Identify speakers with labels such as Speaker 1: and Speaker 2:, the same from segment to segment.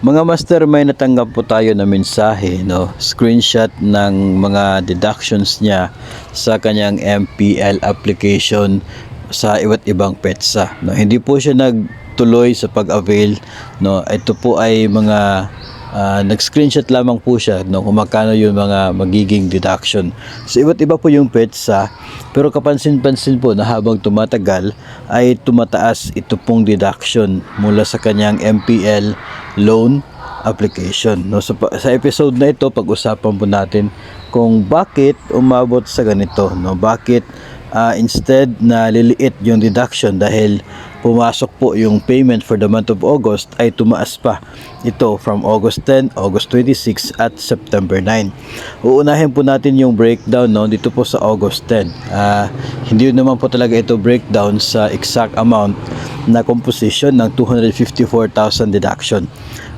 Speaker 1: Mga master, may natanggap po tayo na mensahe, no? Screenshot ng mga deductions niya sa kanyang MPL application sa iba't ibang petsa, no? Hindi po siya nagtuloy sa pag-avail, no? Ito po ay mga nag-screenshot lamang po siya, no, kung magkano yung mga magiging deduction. So iba't iba po yung petsa, pero kapansin-pansin po na habang tumatagal ay tumataas ito pong deduction mula sa kanyang MPL loan application, no. So sa episode na ito, pag-usapan po natin kung bakit umabot sa ganito, no. Bakit instead na liliit yung deduction dahil pumasok po yung payment for the month of August, ay tumaas pa ito from August 10, August 26 at September 9. Uunahin po natin yung breakdown, no, dito po sa August 10. Hindi naman po talaga ito breakdown sa exact amount na composition ng 254,000 deduction.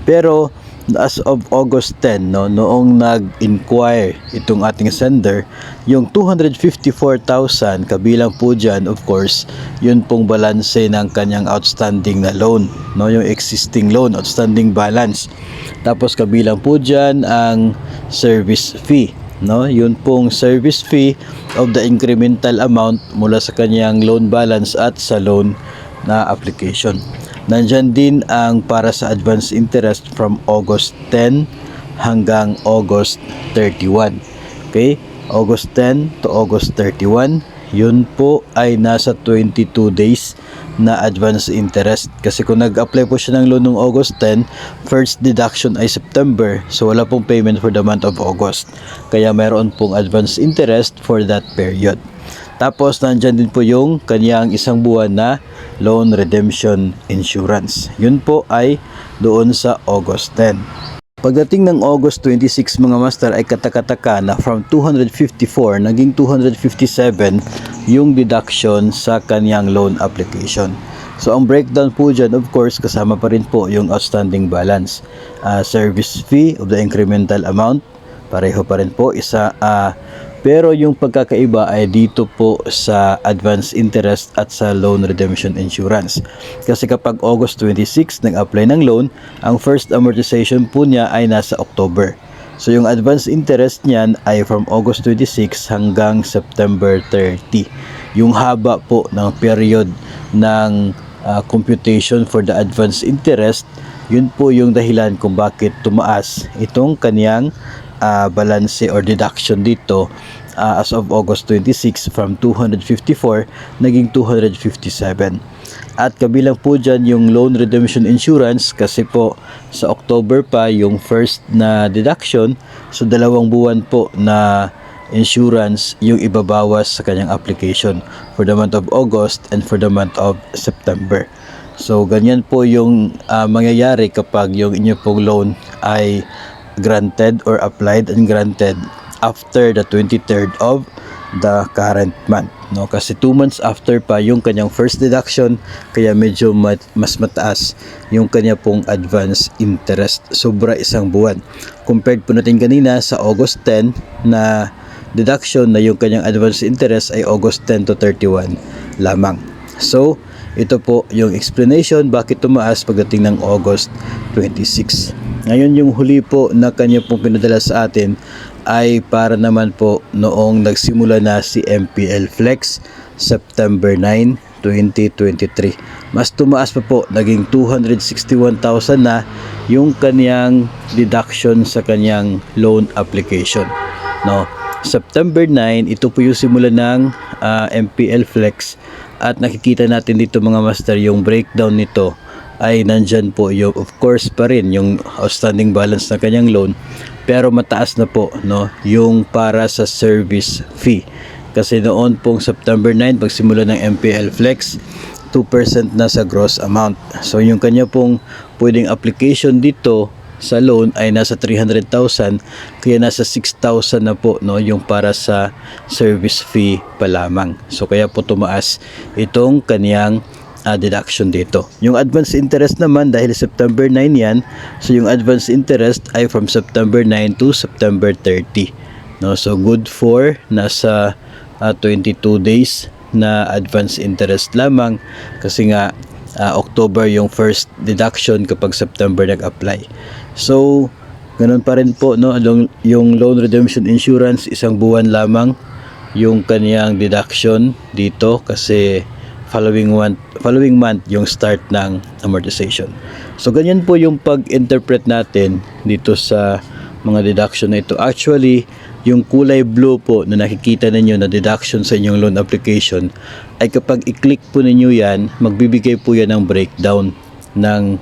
Speaker 1: Pero as of August 10, no, noong nag-inquire itong ating sender, yung 254,000 kabilang po dyan, of course, yun pong balanse ng kanyang outstanding na loan, no, yung existing loan, outstanding balance. Tapos kabilang po dyan ang service fee, no, yun pong service fee of the incremental amount mula sa kanyang loan balance at sa loan na application. Nandyan din ang para sa advance interest from August 10 hanggang August 31. Okay? August 10 to August 31, yun po ay nasa 22 days na advance interest. Kasi kung nag-apply po siya ng loan noong August 10, first deduction ay September. So wala pong payment for the month of August. Kaya mayroon pong advance interest for that period. Tapos nandyan din po yung kanyang isang buwan na loan redemption insurance. Yun po ay doon sa August 10. Pagdating ng August 26 mga master, ay katakataka na from 254 naging 257 yung deduction sa kanyang loan application. So ang breakdown po dyan, of course, kasama pa rin po yung outstanding balance. Service fee of the incremental amount, pareho pa rin po, isa. Pero yung pagkakaiba ay dito po sa advance interest at sa loan redemption insurance. Kasi kapag August 26 nag-apply ng loan, ang first amortization po niya ay nasa October. So yung advance interest niyan ay from August 26 hanggang September 30. Yung haba po ng period ng computation for the advance interest, yun po yung dahilan kung bakit tumaas itong kaniyang balance or deduction dito as of August 26 from 254 naging 257. At kabilang po dyan yung loan redemption insurance kasi po sa October pa yung first na deduction, so 2 buwan po na insurance yung ibabawas sa kanyang application for the month of August and for the month of September. So ganyan po yung mangyayari kapag yung inyo pong loan ay granted or applied and granted after the 23rd of the current month, no? Kasi 2 months after pa yung kanyang first deduction, kaya medyo mas mataas yung kanya pong advance interest, sobra 1 buwan. Compared po natin kanina sa August 10 na deduction na yung kanyang advance interest ay August 10 to 31 lamang. So ito po yung explanation bakit tumaas pagdating ng August 26. Ngayon yung huli po na kanya pong pinadala sa atin ay para naman po noong nagsimula na si MPL Flex September 9, 2023. Mas tumaas pa po, naging 261,000 na yung kanyang deduction sa kanyang loan application, no? September 9, ito po yung simula ng MPL Flex at nakikita natin dito mga master yung breakdown nito ay nandyan po yung of course pa rin yung outstanding balance na kanyang loan, pero mataas na po, no, yung para sa service fee. Kasi noon pong September 9 pagsimula ng MPL Flex, 2% na sa gross amount. So yung kanya pong pwedeng application dito sa loan ay nasa 300,000, kaya nasa 6,000 na po, no, yung para sa service fee pa lamang. So kaya po tumaas itong kaniyang deduction dito. Yung advance interest naman dahil September 9 yan, so yung advance interest ay from September 9 to September 30, no? So good for nasa 22 days na advance interest lamang kasi nga October yung first deduction kapag September nag-apply. So, ganun pa rin po, no? Yung loan redemption insurance, isang buwan lamang yung kaniyang deduction dito kasi following month yung start ng amortization. So, ganyan po yung pag-interpret natin dito sa mga deduction na ito. Actually, yung kulay blue po na nakikita ninyo na deduction sa inyong loan application ay kapag i-click po ninyo yan, magbibigay po yan ng breakdown ng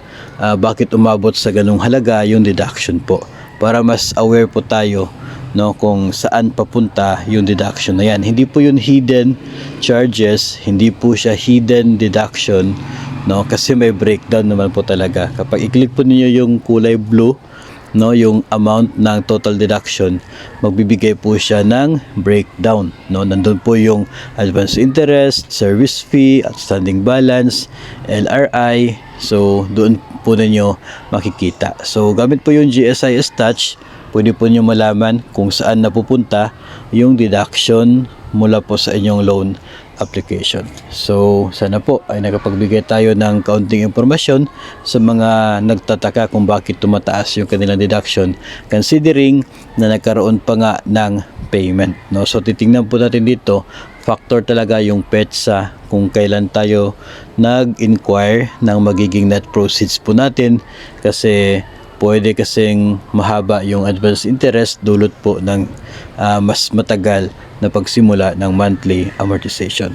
Speaker 1: bakit umabot sa ganung halaga yung deduction po. Para mas aware po tayo, no, kung saan papunta yung deduction na yan. Hindi po yun hidden charges, hindi po siya hidden deduction, no, kasi may breakdown naman po talaga. Kapag i-click po niyo yung kulay blue, no, yung amount ng total deduction, magbibigay po siya ng breakdown, no. Nandun po yung advance interest, service fee, outstanding balance, LRI. So doon po ninyo makikita. So gamit po yung GSIS Touch, pwede po niyo malaman kung saan napupunta yung deduction mula po sa inyong loan application. So sana po ay nakapagbigay tayo ng kaunting impormasyon sa mga nagtataka kung bakit tumataas yung kanilang deduction considering na nagkaroon pa nga ng payment, no. So titingnan po natin dito, factor talaga yung petsa kung kailan tayo nag-inquire ng magiging net proceeds po natin, kasi pwede kasing mahaba yung advance interest dulot po ng mas matagal na pagsimula ng monthly amortization.